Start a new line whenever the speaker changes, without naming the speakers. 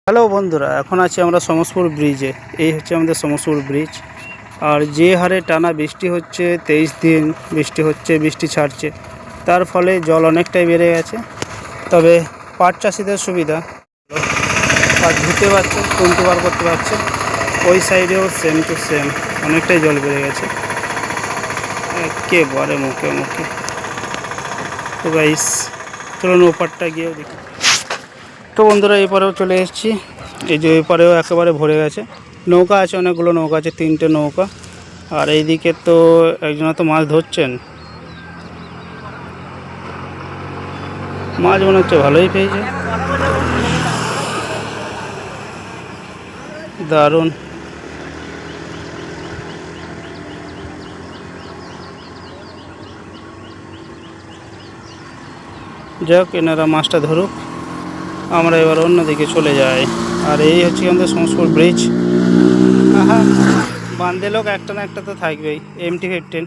Hello বন্ধুরা, এখন আছি আমরা সমসপুর ব্রিজে। এই হচ্ছে আমাদের সমসপুর ব্রিজ। আর যে হারে টানা বৃষ্টি হচ্ছে, 23 দিন বৃষ্টি হচ্ছে, বৃষ্টি ছাড়ছে, তার ফলে জল অনেকটাই বেড়ে গেছে। তবে পাট চাষিদের সুবিধা, পাট ধুতে পারছে, তুলতে বার করতে পারছে। ওই সাইডেও সেম টু সেম অনেকটাই জল বেড়ে গেছে, একেবারে মুখে মুখে। তো গাইস, চলুন ওপারটা গিয়েও দেখি। তো বন্ধুরা, এপারেও চলে এসেছি। এই যে এপারেও একেবারে ভরে গেছে। নৌকা আছে, অনেকগুলো নৌকা আছে, 3টে নৌকা। আর এইদিকে তো একজন তো মাছ ধরছেন, মাছ মনে হচ্ছে ভালোই পেয়েছে, দারুণ। যাক, এনারা মাছটা ধরুক, আমরা এবার অন্যদিকে চলে যাই। আর এই হচ্ছে আমাদের সমসপুর ব্রিজ। আহা, বান্ধে লোক একটা না একটা তো থাকবেই, MT-15।